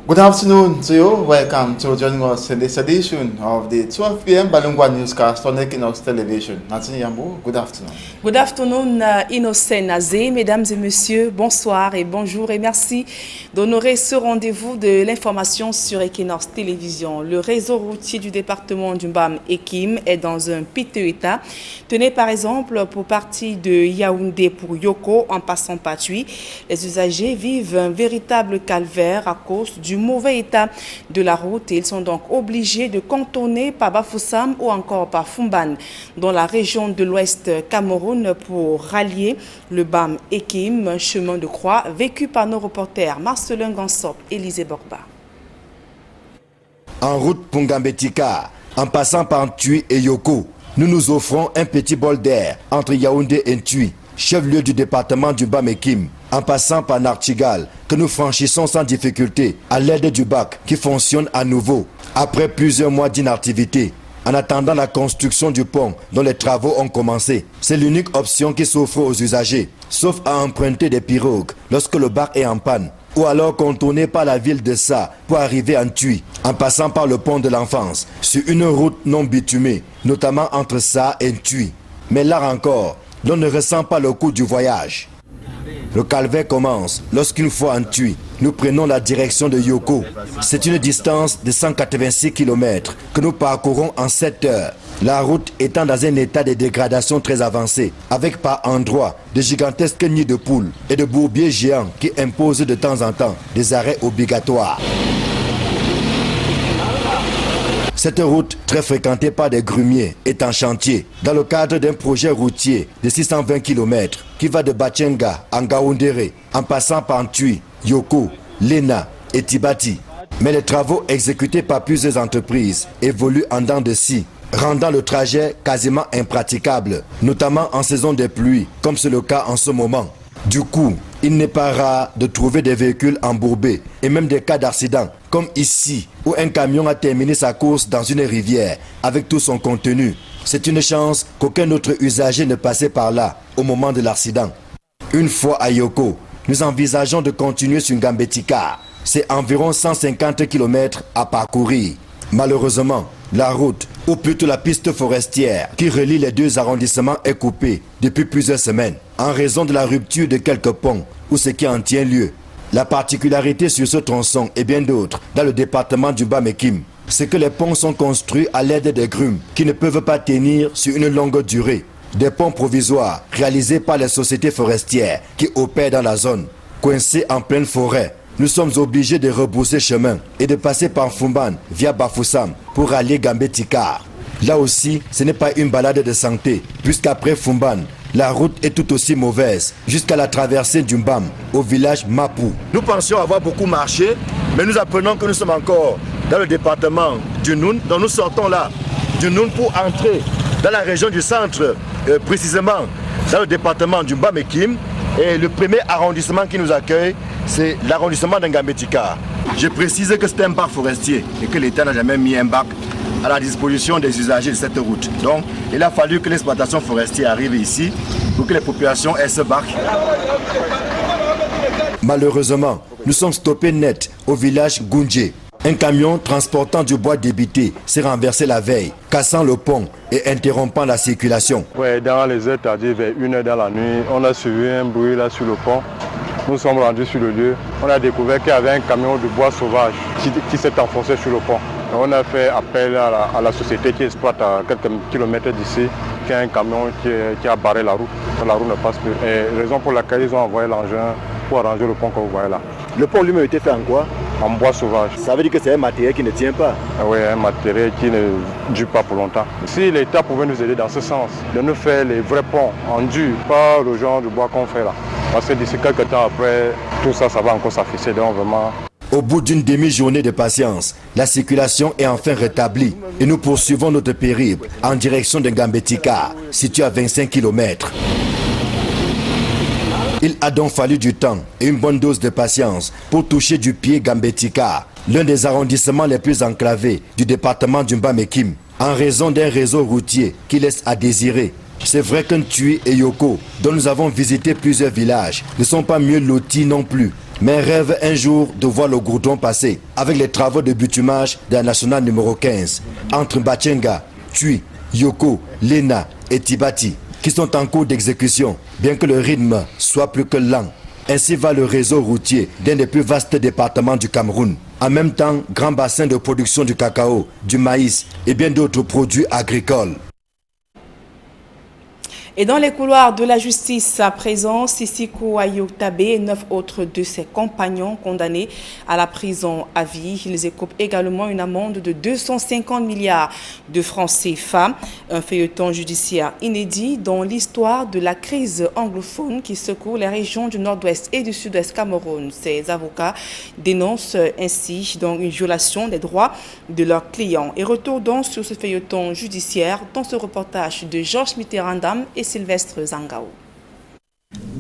Good afternoon to you. Welcome to joining us in this edition of the 12 p.m. Balungwa newscast on Equinox Television. Nathalie Yambo, good afternoon. Good afternoon, Innocent Nazé. Mesdames et messieurs, bonsoir et bonjour et merci d'honorer ce rendez-vous de l'information sur Equinox Télévision. Le réseau routier du département du Mbam-Ekim est dans un piteux état. Tenez par exemple pour partie de Yaoundé pour Yoko en passant par Tui. Les usagers vivent un véritable calvaire à cause du mauvais état de la route et ils sont donc obligés de contourner par Bafoussam ou encore par Fumban dans la région de l'Ouest Cameroun pour rallier le Mbam-Ekim, un chemin de croix vécu par nos reporters Marcelin Gansop et Élisée Borba. En route pour Ngambetika, en passant par Tui et Yoko, nous nous offrons un petit bol d'air entre Yaoundé et Tui, chef-lieu du département du Mbam-Ekim, en passant par Nartigal, que nous franchissons sans difficulté à l'aide du bac qui fonctionne à nouveau après plusieurs mois d'inactivité. En attendant la construction du pont dont les travaux ont commencé, c'est l'unique option qui s'offre aux usagers, sauf à emprunter des pirogues lorsque le bac est en panne, ou alors contourner par la ville de Sa pour arriver en Tui, en passant par le pont de l'enfance, sur une route non bitumée, notamment entre Sa et Tui. Mais là encore, l'on ne ressent pas le coût du voyage. Le calvaire commence lorsqu'une fois en Tui, nous prenons la direction de Yoko. C'est une distance de 186 km que nous parcourons en 7 heures. La route étant dans un état de dégradation très avancé, avec par endroits de gigantesques nids de poules et de bourbiers géants qui imposent de temps en temps des arrêts obligatoires. Cette route, très fréquentée par des grumiers, est en chantier dans le cadre d'un projet routier de 620 km qui va de Bachenga à Ngaoundéré en passant par Tui, Yoko, Lena et Tibati. Mais les travaux exécutés par plusieurs entreprises évoluent en dents de scie, rendant le trajet quasiment impraticable, notamment en saison des pluies, comme c'est le cas en ce moment. Du coup, il n'est pas rare de trouver des véhicules embourbés et même des cas d'accident, comme ici, où un camion a terminé sa course dans une rivière avec tout son contenu. C'est une chance qu'aucun autre usager ne passait par là au moment de l'accident. Une fois à Yoko, nous envisageons de continuer sur Ngambetika. C'est environ 150 km à parcourir. Malheureusement, la route, ou plutôt la piste forestière qui relie les deux arrondissements est coupée depuis plusieurs semaines en raison de la rupture de quelques ponts ou ce qui en tient lieu. La particularité sur ce tronçon et bien d'autres dans le département du Mbam-Ekim, c'est que les ponts sont construits à l'aide des grumes qui ne peuvent pas tenir sur une longue durée. Des ponts provisoires réalisés par les sociétés forestières qui opèrent dans la zone. Coincés en pleine forêt, nous sommes obligés de rebrousser chemin et de passer par Fumban via Bafoussam pour aller Ngambetika. Là aussi, ce n'est pas une balade de santé, puisqu'après Fumban, la route est tout aussi mauvaise jusqu'à la traversée du Mbam au village Mapou. Nous pensions avoir beaucoup marché, mais nous apprenons que nous sommes encore dans le département du Noun. Donc nous sortons là du Noun pour entrer dans la région du centre, précisément dans le département du Mbam-Ekim. Et le premier arrondissement qui nous accueille, c'est l'arrondissement d'Ngambetika. Je précise que c'est un parc forestier et que l'État n'a jamais mis un bac à la disposition des usagers de cette route. Donc, il a fallu que l'exploitation forestière arrive ici pour que les populations aient ce bac. Malheureusement, nous sommes stoppés net au village Goundje. Un camion transportant du bois débité s'est renversé la veille, cassant le pont et interrompant la circulation. Ouais, dans les heures tardives, vers 1h dans la nuit, on a suivi un bruit là sur le pont. Nous sommes rendus sur le lieu. On a découvert qu'il y avait un camion de bois sauvage qui s'est enfoncé sur le pont. On a fait appel à la société qui exploite à quelques kilomètres d'ici, qui a un camion qui a barré la route. La route ne passe plus. Et raison pour laquelle ils ont envoyé l'engin pour arranger le pont que vous voyez là. Le pont lui-même a été fait en quoi? En bois sauvage. Ça veut dire que c'est un matériel qui ne tient pas? Oui, un matériel qui ne dure pas pour longtemps. Si l'État pouvait nous aider dans ce sens, de nous faire les vrais ponts en dur, pas le genre de bois qu'on fait là. Parce que d'ici quelques temps après, tout ça, ça va encore s'afficher. Donc vraiment... Au bout d'une demi-journée de patience, la circulation est enfin rétablie et nous poursuivons notre périple en direction de Ngambetika, situé à 25 km. Il a donc fallu du temps et une bonne dose de patience pour toucher du pied Ngambetika, l'un des arrondissements les plus enclavés du département du Mbam-Ekim, en raison d'un réseau routier qui laisse à désirer. C'est vrai qu'un Tui et Yoko, dont nous avons visité plusieurs villages, ne sont pas mieux lotis non plus, mais rêvent un jour de voir le goudron passer avec les travaux de bitumage de la nationale numéro 15 entre Bachenga, Tui, Yoko, Lena et Tibati, qui sont en cours d'exécution, bien que le rythme soit plus que lent. Ainsi va le réseau routier d'un des plus vastes départements du Cameroun. En même temps, grand bassin de production du cacao, du maïs et bien d'autres produits agricoles. Et dans les couloirs de la justice à présent, Sissiko Ayoktabe et 9 autres de ses compagnons condamnés à la prison à vie. Ils écopent également une amende de 250 milliards de francs CFA. Un feuilleton judiciaire inédit dans l'histoire de la crise anglophone qui secoue les régions du nord-ouest et du sud-ouest Cameroun. Ces avocats dénoncent ainsi donc une violation des droits de leurs clients. Et retour donc sur ce feuilleton judiciaire dans ce reportage de Georges Mitterrandam et Sylvestre Zangao.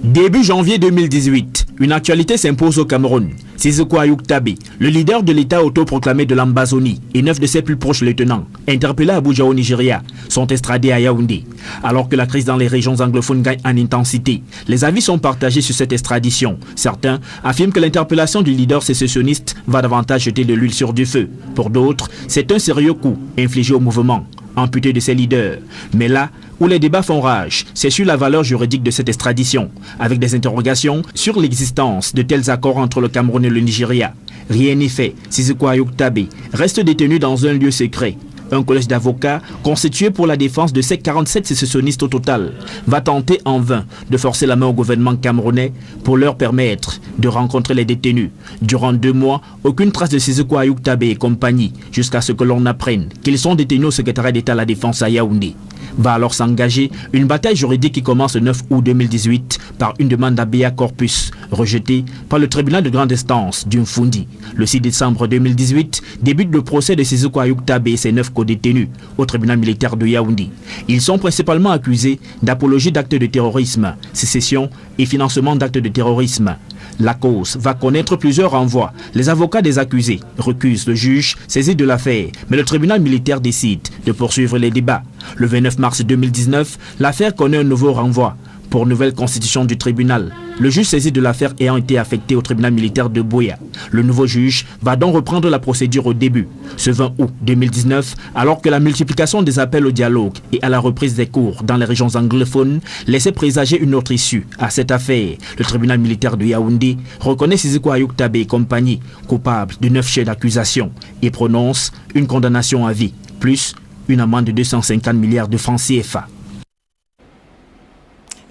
Début janvier 2018, une actualité s'impose au Cameroun. Sissoko Ayoktabe, le leader de l'État autoproclamé de l'Ambazonie et 9 de ses plus proches lieutenants, interpellés à Abuja au Nigeria, sont extradés à Yaoundé. Alors que la crise dans les régions anglophones gagne en intensité, les avis sont partagés sur cette extradition. Certains affirment que l'interpellation du leader sécessionniste va davantage jeter de l'huile sur du feu. Pour d'autres, c'est un sérieux coup infligé au mouvement, amputé de ses leaders. Mais là où les débats font rage, c'est sur la valeur juridique de cette extradition, avec des interrogations sur l'existence de tels accords entre le Cameroun et le Nigeria. Rien n'est fait. Sissoko Ayoktabe reste détenu dans un lieu secret. Un collège d'avocats constitué pour la défense de ces 47 sécessionnistes au total va tenter en vain de forcer la main au gouvernement camerounais pour leur permettre de rencontrer les détenus. Durant 2 mois, aucune trace de Sissoko Ayoktabe et compagnie, jusqu'à ce que l'on apprenne qu'ils sont détenus au secrétariat d'État à la défense à Yaoundé. Va alors s'engager une bataille juridique qui commence le 9 août 2018 par une demande d'habeas corpus rejetée par le tribunal de grande instance d'Umfundi. Le 6 décembre 2018 débute le procès de Sissoko Ayoktabe et ses 9 co-détenus au tribunal militaire de Yaoundé. Ils sont principalement accusés d'apologie d'actes de terrorisme, sécession et financement d'actes de terrorisme. La cause va connaître plusieurs renvois. Les avocats des accusés recusent le juge saisi de l'affaire, mais le tribunal militaire décide de poursuivre les débats. Le 29 mars 2019, l'affaire connaît un nouveau renvoi pour nouvelle constitution du tribunal. Le juge saisi de l'affaire ayant été affecté au tribunal militaire de Boya. Le nouveau juge va donc reprendre la procédure au début. Ce 20 août 2019, alors que la multiplication des appels au dialogue et à la reprise des cours dans les régions anglophones laissait présager une autre issue à cette affaire, le tribunal militaire de Yaoundé reconnaît Sissoko Ayoktabe et compagnie coupables de 9 chefs d'accusation et prononce une condamnation à vie, plus une amende de 250 milliards de francs CFA.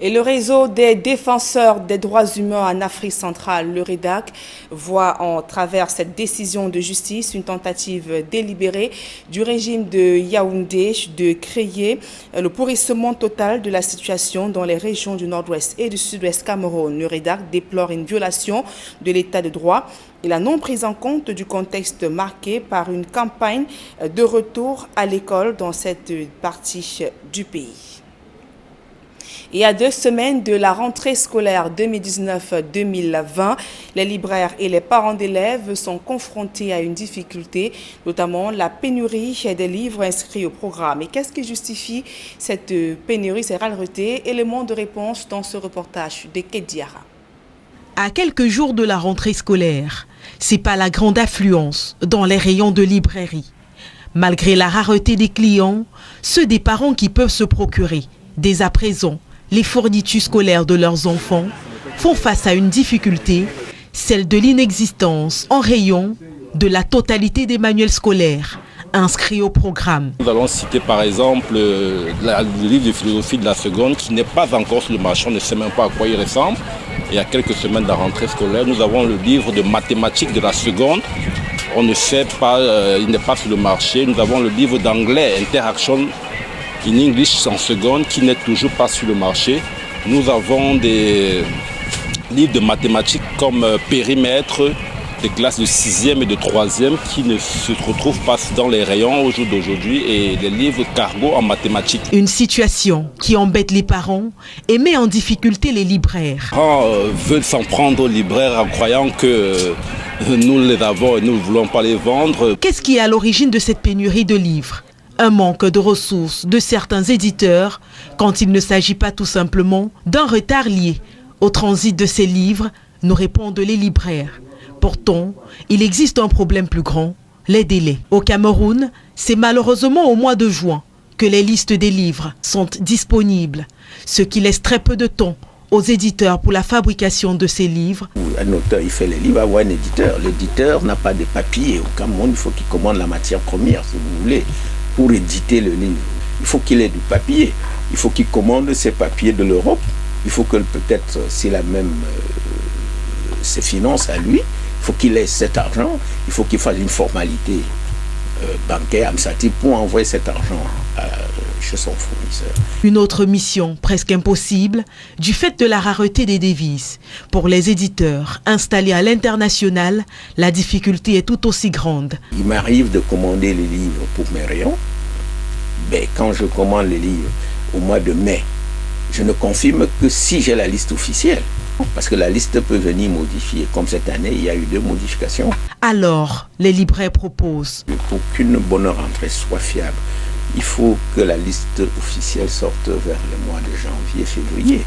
Et le réseau des défenseurs des droits humains en Afrique centrale, le REDAC, voit en travers cette décision de justice une tentative délibérée du régime de Yaoundé de créer le pourrissement total de la situation dans les régions du nord-ouest et du sud-ouest Cameroun. Le REDAC déplore une violation de l'état de droit et la non prise en compte du contexte marqué par une campagne de retour à l'école dans cette partie du pays. Et à 2 semaines de la rentrée scolaire 2019-2020, les libraires et les parents d'élèves sont confrontés à une difficulté, notamment la pénurie des livres inscrits au programme. Et qu'est-ce qui justifie cette pénurie, ces raretés? Élément de réponse dans ce reportage de Kediara. À quelques jours de la rentrée scolaire, c'est pas la grande affluence dans les rayons de librairie. Malgré la rareté des clients, ceux des parents qui peuvent se procurer dès à présent les fournitures scolaires de leurs enfants font face à une difficulté, celle de l'inexistence en rayon de la totalité des manuels scolaires inscrits au programme. Nous allons citer par exemple le livre de philosophie de la seconde qui n'est pas encore sur le marché, on ne sait même pas à quoi il ressemble. Il y a quelques semaines de la rentrée scolaire, nous avons le livre de mathématiques de la seconde. On ne sait pas, il n'est pas sur le marché. Nous avons le livre d'anglais Interaction in English en seconde qui n'est toujours pas sur le marché. Nous avons des livres de mathématiques comme périmètre des classes de 6e et de 3e qui ne se retrouvent pas dans les rayons au jour d'aujourd'hui et les livres cargo en mathématiques. Une situation qui embête les parents et met en difficulté les libraires. Les parents veulent s'en prendre aux libraires en croyant que nous les avons et nous ne voulons pas les vendre. Qu'est-ce qui est à l'origine de cette pénurie de livres? un manque de ressources de certains éditeurs quand il ne s'agit pas tout simplement d'un retard lié au transit de ces livres, nous répondent les libraires. Pourtant, il existe un problème plus grand, les délais. Au Cameroun, c'est malheureusement au mois de juin que les listes des livres sont disponibles, ce qui laisse très peu de temps aux éditeurs pour la fabrication de ces livres. Un auteur, il fait les livres, avoir un éditeur. L'éditeur n'a pas de papier. Au Cameroun, il faut qu'il commande la matière première, si vous voulez, pour éditer le livre. Il faut qu'il ait du papier. Il faut qu'il commande ses papiers de l'Europe. Il faut que peut-être, s'il a même ses finances à lui, il faut qu'il ait cet argent. Il faut qu'il fasse une formalité bancaire administrative pour envoyer cet argent chez son fournisseur. Une autre mission presque impossible du fait de la rareté des devises. Pour les éditeurs installés à l'international, la difficulté est tout aussi grande. Il m'arrive de commander les livres pour mes rayons. Mais quand je commande les livres au mois de mai, je ne confirme que si j'ai la liste officielle. Parce que la liste peut venir modifier. Comme cette année, il y a eu 2 modifications. Alors, les libraires proposent. Pour qu'une bonne rentrée soit fiable, il faut que la liste officielle sorte vers le mois de janvier, février.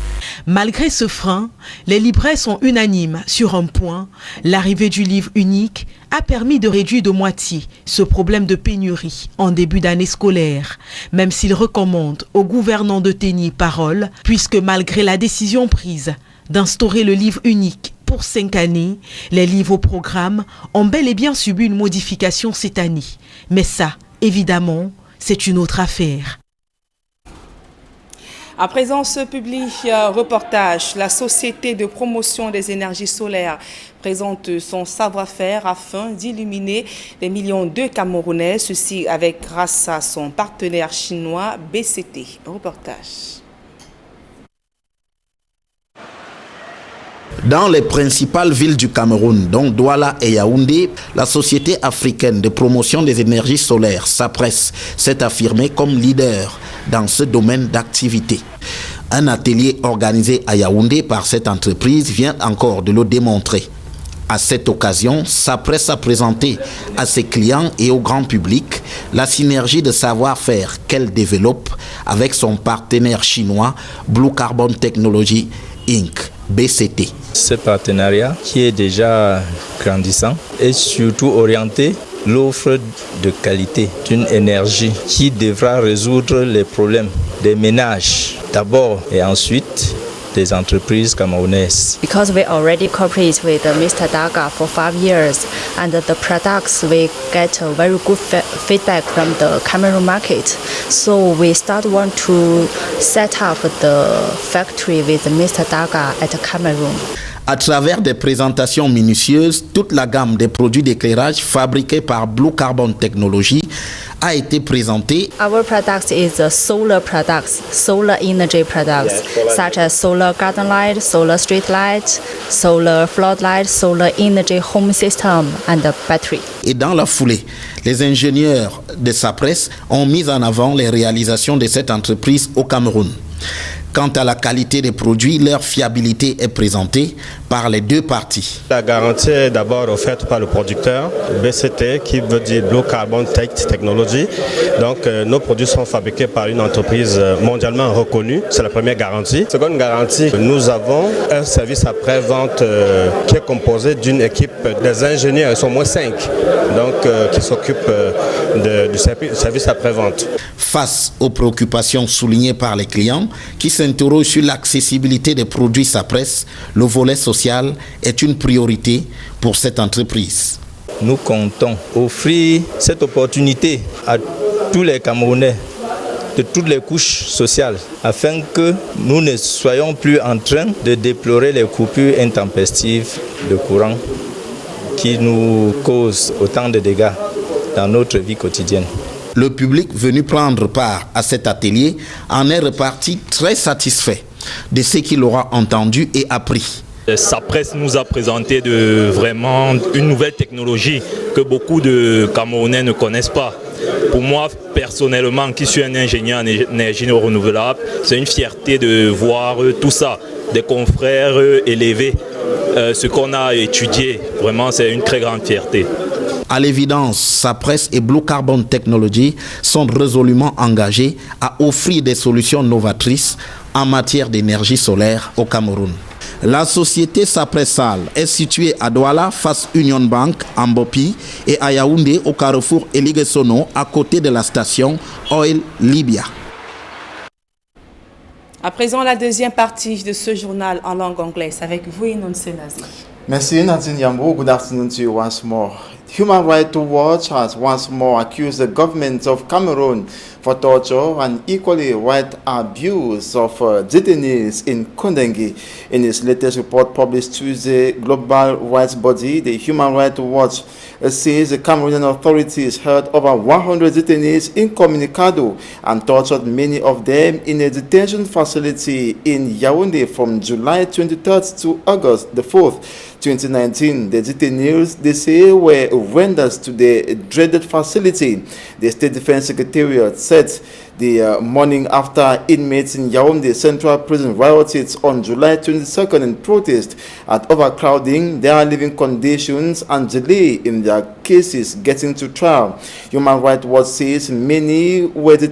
Malgré ce frein, les libraires sont unanimes sur un point. L'arrivée du livre unique a permis de réduire de moitié ce problème de pénurie en début d'année scolaire, même s'ils recommandent aux gouvernants de tenir parole, puisque malgré la décision prise d'instaurer le livre unique pour 5 années, les livres au programme ont bel et bien subi une modification cette année. Mais ça, évidemment, c'est une autre affaire. À présent, ce public reportage, la Société de promotion des énergies solaires présente son savoir-faire afin d'illuminer des millions de Camerounais, ceci grâce à son partenaire chinois BCT. Reportage. Dans les principales villes du Cameroun, dont Douala et Yaoundé, la Société africaine de promotion des énergies solaires, SAPRES, s'est affirmée comme leader dans ce domaine d'activité. Un atelier organisé à Yaoundé par cette entreprise vient encore de le démontrer. À cette occasion, SAPRES a présenté à ses clients et au grand public la synergie de savoir-faire qu'elle développe avec son partenaire chinois Blue Carbon Technology Inc. BCT. Ce partenariat qui est déjà grandissant est surtout orienté l'offre de qualité d'une énergie qui devra résoudre les problèmes des ménages d'abord et ensuite des entreprises camerounaises. Because we already cooperate with Mr. Daga for 5 years and the products we get a very good feedback from the Cameroon market. So we want to set up the factory with Mr. Daga at Cameroon. À travers des présentations minutieuses, toute la gamme des produits d'éclairage fabriqués par Blue Carbon Technology a été présentée. Our products is solar products, solar energy products, such as solar garden light, solar street light, solar floodlight, solar energy home system and battery. Et dans la foulée, les ingénieurs de SAPRES ont mis en avant les réalisations de cette entreprise au Cameroun. Quant à la qualité des produits, leur fiabilité est présentée par les deux parties. La garantie est d'abord offerte par le producteur, BCT, qui veut dire Blue Carbon Technology. Donc nos produits sont fabriqués par une entreprise mondialement reconnue, c'est la première garantie. Seconde garantie, nous avons un service après-vente qui est composé d'une équipe des ingénieurs, ils sont au moins 5, donc qui s'occupent du service après-vente. Face aux préoccupations soulignées par les clients qui s'interrogent sur l'accessibilité des produits SAPRES, le volet social est une priorité pour cette entreprise. Nous comptons offrir cette opportunité à tous les Camerounais de toutes les couches sociales afin que nous ne soyons plus en train de déplorer les coupures intempestives de courant qui nous causent autant de dégâts dans notre vie quotidienne. Le public venu prendre part à cet atelier en est reparti très satisfait de ce qu'il aura entendu et appris. SAPRES nous a présenté vraiment une nouvelle technologie que beaucoup de Camerounais ne connaissent pas. Pour moi, personnellement, qui suis un ingénieur en énergie renouvelable, c'est une fierté de voir tout ça, des confrères élevés, ce qu'on a étudié. Vraiment, c'est une très grande fierté. À l'évidence, Sapress et Blue Carbon Technology sont résolument engagés à offrir des solutions novatrices en matière d'énergie solaire au Cameroun. La société Sapressal est située à Douala, face Union Bank, en Bopi, et à Yaoundé, au carrefour Eligesono, à côté de la station Oil Libya. À présent, la deuxième partie de ce journal en langue anglaise avec vous, Inonsen Nazé. Merci Nadine Yambo. Good afternoon to you once more. Human Rights Watch has once more accused the government of Cameroon for torture and equally right abuse of detainees in Kondengi. In its latest report published Tuesday, global rights body, the Human Rights Watch, says the Cameroonian authorities held over 100 detainees incommunicado and tortured many of them in a detention facility in Yaoundé from July 23rd to August the 4th, 2019. The detainees, they say, were rendered to the dreaded facility. The State Defense Secretariat said the morning after inmates in Yaoundé Central Prison rioted on July 22nd in protest at overcrowding, their living conditions, and delay in their cases getting to trial. Human Rights Watch says many were in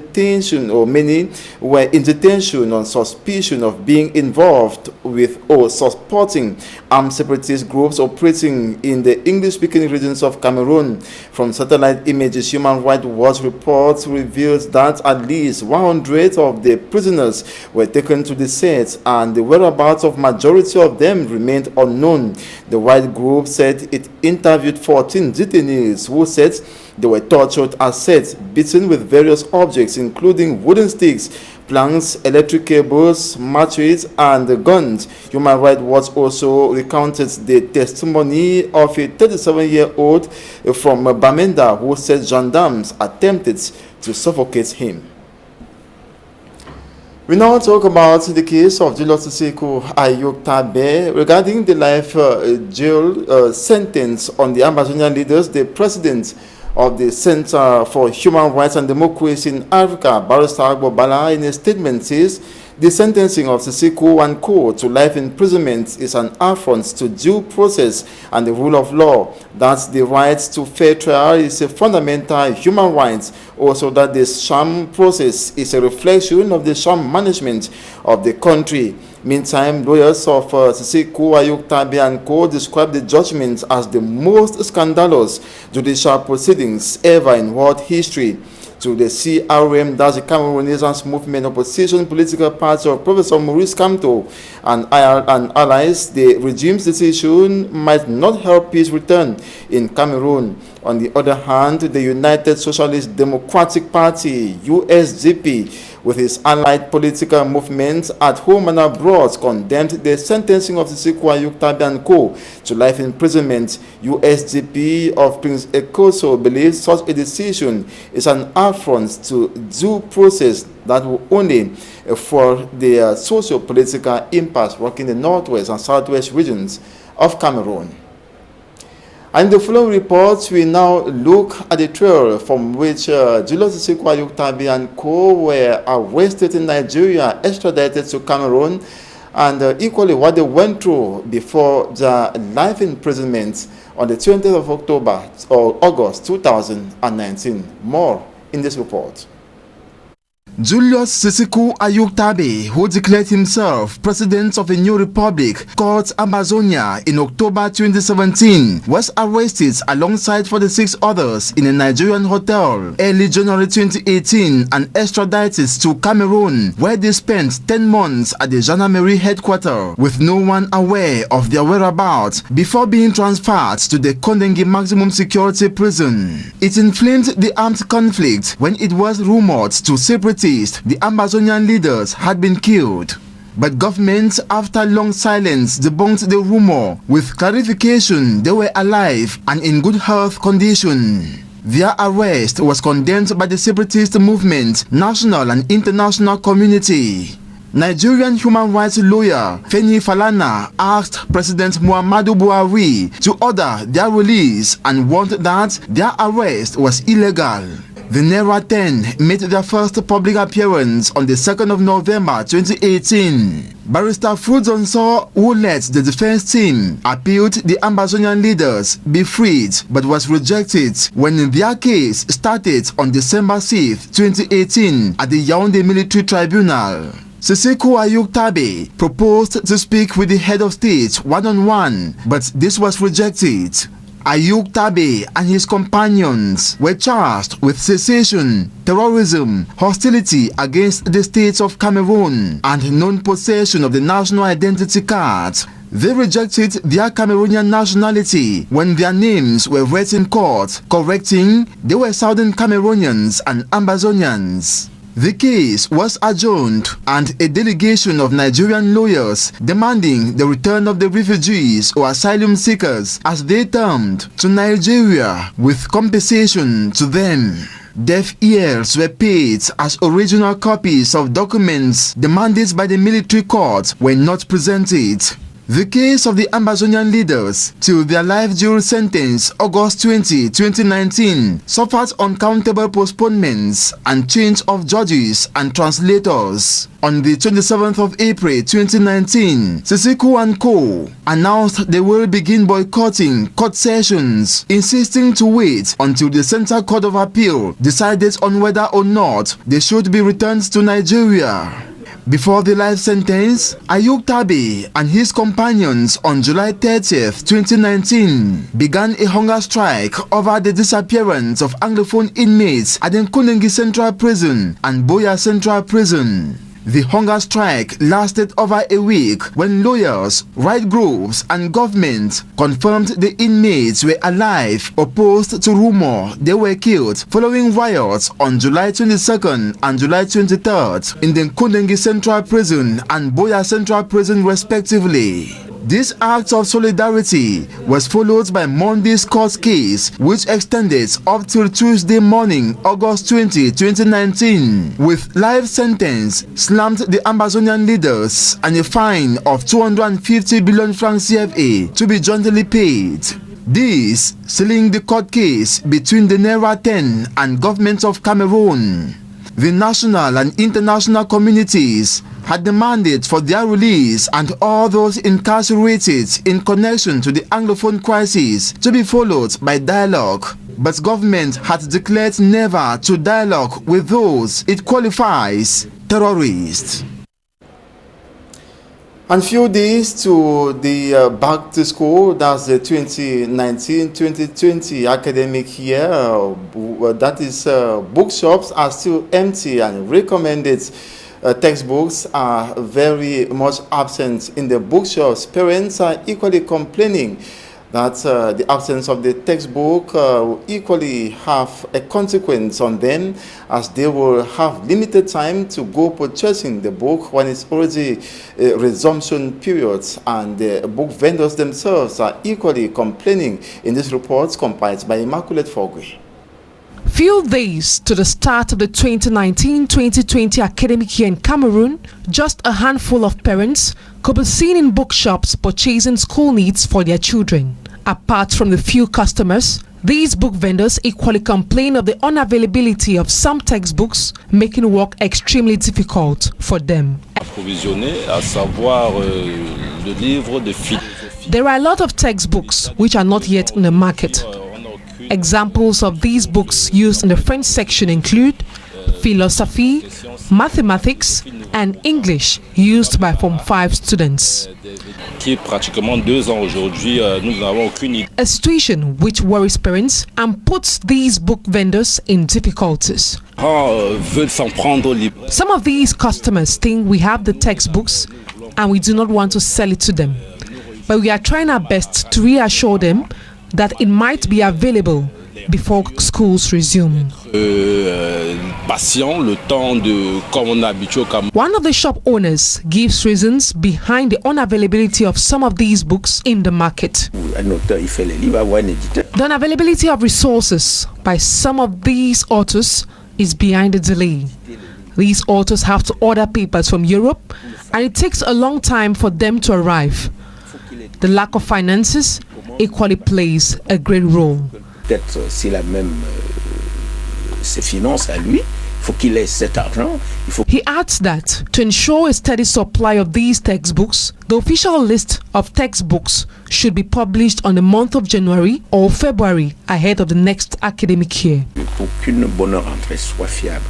detention on suspicion of being involved with or supporting armed separatist groups operating in the English-speaking regions of Cameroon. From satellite images, Human Rights Watch reports reveals that at least 100 of the prisoners were taken to the set, and the whereabouts of majority of them remained unknown. The white group said it interviewed 14 detainees who said they were tortured as said, beaten with various objects including wooden sticks, planks, electric cables, machetes, and guns. Human Rights Watch also recounted the testimony of a 37-year-old from Bamenda who said gendarmes attempted to suffocate him. We now talk about the case of Julius Siseko Ayuk Tabe regarding the life jail sentence on the Amazonian leaders. The president of the Center for Human Rights and Democracy in Africa, Barrister Agbo Bala, in a statement says the sentencing of Siseko and Co. to life imprisonment is an affront to due process and the rule of law. That the right to fair trial is a fundamental human right. Also, that the sham process is a reflection of the sham management of the country. Meantime, lawyers of Siseko Ayuk Tabe and Co. described the judgment as the most scandalous judicial proceedings ever in world history. To the CRM, that's the Cameroon Renaissance Movement opposition political party of Professor Maurice Kamto and allies, the regime's decision might not help peace return in Cameroon. On the other hand, the United Socialist Democratic Party, USDP, with its allied political movements at home and abroad, condemned the sentencing of Siseko Ayuk Tabe and Co. to life imprisonment. USDP of Prince Ekoso believes such a decision is an affront to due process that will only for the socio-political impasse working in the northwest and southwest regions of Cameroon. And in the following reports, we now look at the trail from which Julius Siseko Ayuk Tabe and Co. were arrested in Nigeria, extradited to Cameroon, and equally what they went through before their life imprisonment on the 20th of October or August 2019. More in this report. Julius Siseko Ayuk Tabe, who declared himself president of a new republic called Amazonia in October 2017, was arrested alongside 46 others in a Nigerian hotel early January 2018 and extradited to Cameroon, where they spent 10 months at the Gendarmerie headquarters with no one aware of their whereabouts before being transferred to the Kondengi maximum security prison. It inflamed the armed conflict when it was rumored to separatists the Amazonian leaders had been killed. But government, after long silence, debunked the rumor with clarification they were alive and in good health condition. Their arrest was condemned by the separatist movement, national and international community. Nigerian human rights lawyer Feni Falana asked President Muhammadu Buhari to order their release and warned that their arrest was illegal. The Naira 10 made their first public appearance on the 2nd of November 2018. Barrister Frudzonso, who led the defense team, appealed the Ambazonian leaders be freed but was rejected when their case started on December 6, 2018 at the Yaoundé Military Tribunal. Siseko Ayuk Tabe proposed to speak with the head of state one-on-one, but this was rejected. Ayuk Tabe and his companions were charged with secession, terrorism, hostility against the state of Cameroon, and non-possession of the national identity card. They rejected their Cameroonian nationality when their names were read in court, correcting they were Southern Cameroonians and Ambazonians. The case was adjourned and a delegation of Nigerian lawyers demanding the return of the refugees or asylum seekers, as they termed, to Nigeria with compensation to them. Deaf ears were paid as original copies of documents demanded by the military court were not presented. The case of the Ambazonian leaders till their life jail sentence August 20, 2019 suffered uncountable postponements and change of judges and translators. On the 27th of April 2019, Siseko & Co. announced they will begin boycotting court sessions, insisting to wait until the Central Court of Appeal decided on whether or not they should be returned to Nigeria. Before the life sentence, Ayuk Tabe and his companions on July 30th, 2019 began a hunger strike over the disappearance of Anglophone inmates at Nkunengi Central Prison and Boya Central Prison. The hunger strike lasted over a week when lawyers, right groups and government confirmed the inmates were alive, opposed to rumor they were killed following riots on July 22nd and July 23rd in the Nkunengi Central Prison and Boya Central Prison respectively. This act of solidarity was followed by Monday's court case, which extended up till Tuesday morning, August 20, 2019, with life sentence slammed the Ambazonian leaders and a fine of 250 billion francs CFA to be jointly paid. This sealing the court case between the Naira 10 and government of Cameroon. The national and international communities had demanded for their release and all those incarcerated in connection to the Anglophone crisis to be followed by dialogue. But government had declared never to dialogue with those it qualifies terrorists. And few days to the back to school, that's the 2019-2020 academic year, that is bookshops are still empty and recommended textbooks are very much absent in the bookshops. Parents are equally complaining that the absence of the textbook will equally have a consequence on them, as they will have limited time to go purchasing the book when it's already a resumption period, and the book vendors themselves are equally complaining in this report compiled by Immaculate Fogwe. Few days to the start of the 2019-2020 academic year in Cameroon, just a handful of parents could be seen in bookshops purchasing school needs for their children. Apart from the few customers, these book vendors equally complain of the unavailability of some textbooks, making work extremely difficult for them. There are a lot of textbooks which are not yet in the market. Examples of these books used in the French section include philosophy, mathematics, and English used by Form 5 students. A situation which worries parents and puts these book vendors in difficulties. Some of these customers think we have the textbooks and we do not want to sell it to them. But we are trying our best to reassure them that it might be available before schools resume. One of the shop owners gives reasons behind the unavailability of some of these books in the market. The unavailability of resources by some of these authors is behind the delay. These authors have to order papers from Europe, and it takes a long time for them to arrive. The lack of finances equally plays a great role. ses finances à lui. Il faut qu'il ait cet argent. He adds that to ensure a steady supply of these textbooks, the official list of textbooks should be published on the month of January or February ahead of the next academic year. Pour qu'une bonne rentrée soit fiable.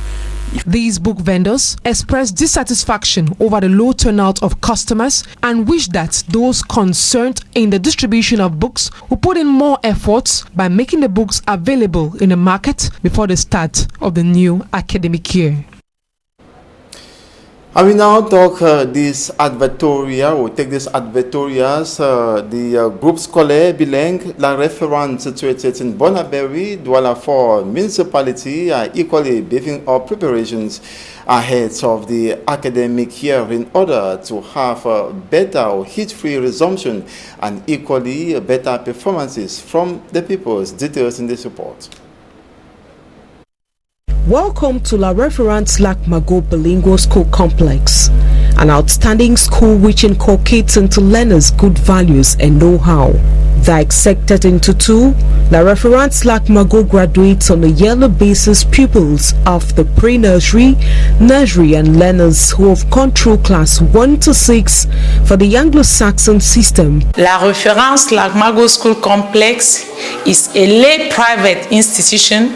These book vendors express dissatisfaction over the low turnout of customers and wish that those concerned in the distribution of books will put in more efforts by making the books available in the market before the start of the new academic year. I will now talk this advertorial, or take this advertorials, the groupe scolaire bilingue, la référence situated in Bonneberry, Douala 4 municipality are equally beefing up preparations ahead of the academic year in order to have a better or hit-free resumption and equally better performances from the pupils. Details in this report. Welcome to La Reference Lac Mago Bilingual School Complex, an outstanding school which inculcates into learners good values and know-how. Dissected into two, La Reference Lac Mago graduates on a yearly basis pupils of the pre-nursery, nursery and learners who have gone through class 1 to 6 for the Anglo-Saxon system. La Reference Lac Mago School Complex is a lay private institution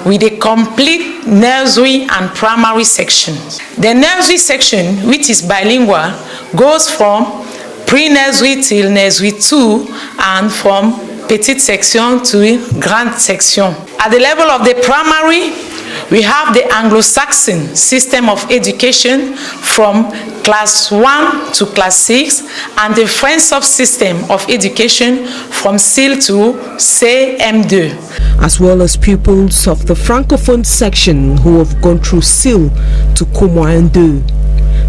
with a complete nursery and primary section. The nursery section, which is bilingual, goes from pre-nursery till nursery 2 and from petite section to grande section. At the level of the primary, we have the Anglo-Saxon system of education from class 1 to class 6 and the French subsystem of education from CIL to CM2. As well as pupils of the Francophone section who have gone through CIL to Comoin 2.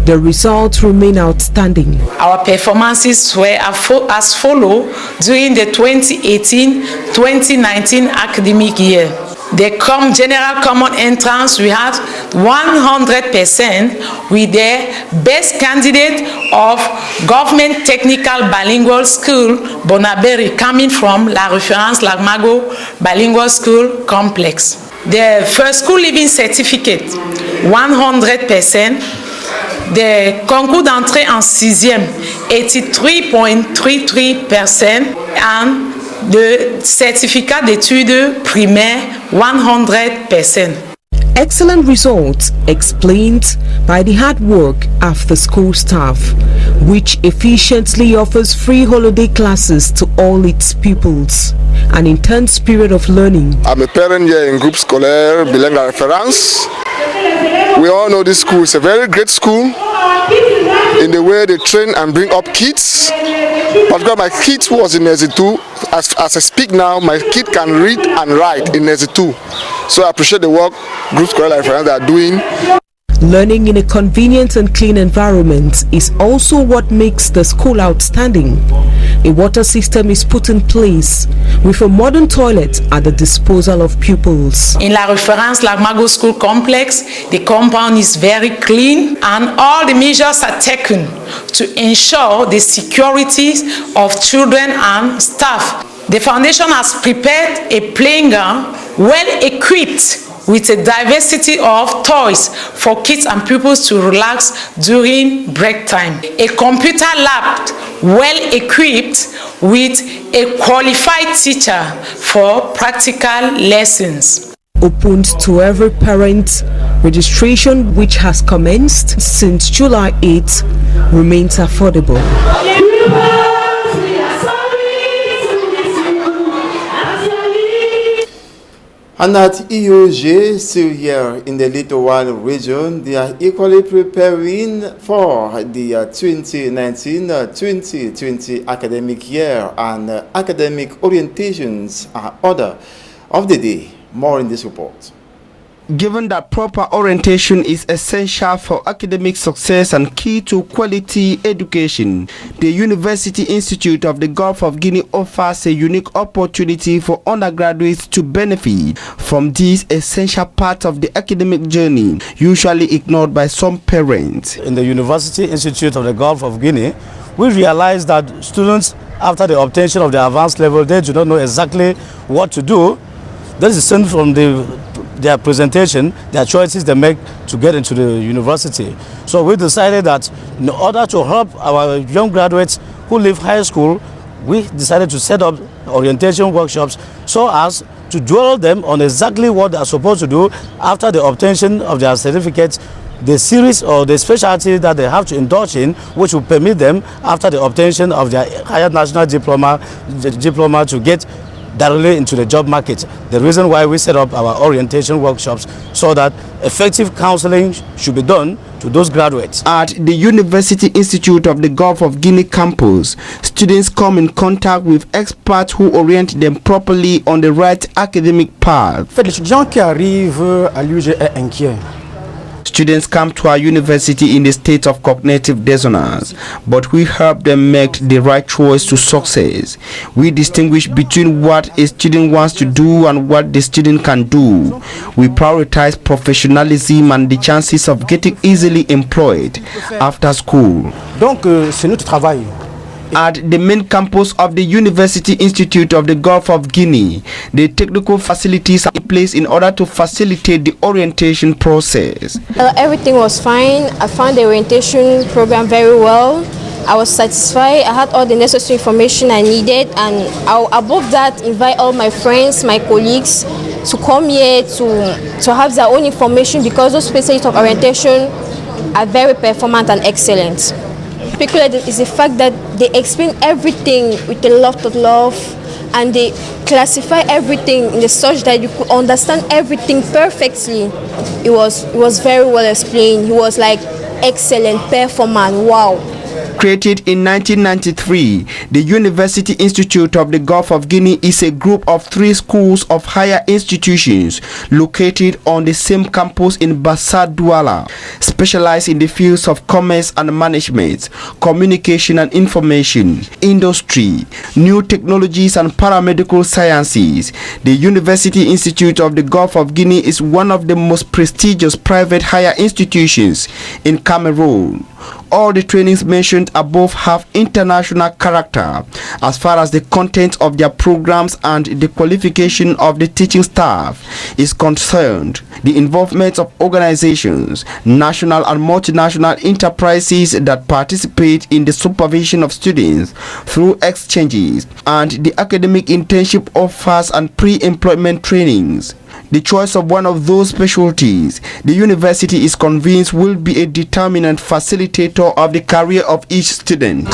The results remain outstanding. Our performances were as follow during the 2018-2019 academic year. The general common entrance, we had 100% with the best candidate of Government Technical Bilingual School, Bonneberry, coming from La Reference Lac Mago Bilingual School Complex. The first school living certificate, 100%. The concours d'entrée en 6e, 83.33%, and the certificate d'études primaires, 100%. Excellent results explained by the hard work of the school staff, which efficiently offers free holiday classes to all its pupils. An intense period of learning. I'm a parent here in Groupe Scolaire Bilingue La Référence. We all know this school is a very great school in the way they train and bring up kids. Particularly my kid who was in nursery 2, as I speak now, my kid can read and write in nursery 2. So I appreciate the work Groupe Scolaire La Référence are doing. Learning in a convenient and clean environment is also what makes the school outstanding. A water system is put in place with a modern toilet at the disposal of pupils. In La Reference Lac Mago School Complex, the compound is very clean and all the measures are taken to ensure the security of children and staff. The foundation has prepared a playing ground well equipped with a diversity of toys for kids and pupils to relax during break time. A computer lab well equipped with a qualified teacher for practical lessons. Opened to every parent, registration, which has commenced since July 8, remains affordable. And at EOG, still here in the Littoral region, they are equally preparing for the 2019-2020 academic year, and academic orientations are order of the day. More in this report. Given that proper orientation is essential for academic success and key to quality education, the University Institute of the Gulf of Guinea offers a unique opportunity for undergraduates to benefit from this essential part of the academic journey, usually ignored by some parents. In the University Institute of the Gulf of Guinea, we realize that students, after the obtention of the advanced level, they do not know exactly what to do. That is sent from the their presentation, their choices they make to get into the university. So we decided that in order to help our young graduates who leave high school, we decided to set up orientation workshops so as to dwell them on exactly what they are supposed to do after the obtention of their certificates, the series or the specialty that they have to indulge in, which will permit them after the obtention of their higher national diploma to get directly into the job market. The reason why we set up our orientation workshops so that effective counseling should be done to those graduates. At the University Institute of the Gulf of Guinea campus, students come in contact with experts who orient them properly on the right academic path. L'étudiant qui arrive à l'UG est inquiet. Students come to our university in a state of cognitive dissonance, but we help them make the right choice to success. We distinguish between what a student wants to do and what the student can do. We prioritize professionalism and the chances of getting easily employed after school. Donc, c'est notre travail. At the main campus of the University Institute of the Gulf of Guinea, the technical facilities are in place in order to facilitate the orientation process. Everything was fine. I found the orientation program very well. I was satisfied. I had all the necessary information I needed, and above that, invite all my friends, my colleagues to come here to have their own information, because those specialists of orientation are very performant and excellent. Particularly is the fact that they explain everything with a lot of love, and they classify everything in the such that you could understand everything perfectly. It was very well explained. He was like excellent, performant. Wow. Created in 1993, the University Institute of the Gulf of Guinea is a group of 3 schools of higher institutions located on the same campus in Bassa Douala, specialized in the fields of commerce and management, communication and information, industry, new technologies and paramedical sciences. The University Institute of the Gulf of Guinea is one of the most prestigious private higher institutions in Cameroon. All the trainings mentioned above have international character as far as the content of their programs and the qualification of the teaching staff is concerned. The involvement of organizations, national and multinational enterprises that participate in the supervision of students through exchanges, and the academic internship offers and pre-employment trainings. The choice of one of those specialties, the university is convinced, will be a determinant facilitator of the career of each student.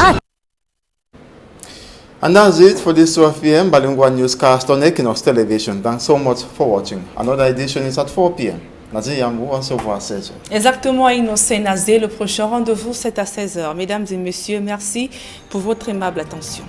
And that's it for this 12 p.m. bilingual newscast on Equinox Television. Thanks so much for watching. Another edition is at 4 p.m. Nazé Yambou, on se voit à 16h. Exactement, Innocent Nazé. Le prochain rendez-vous, c'est à 16h. Mesdames et messieurs, merci pour votre aimable attention.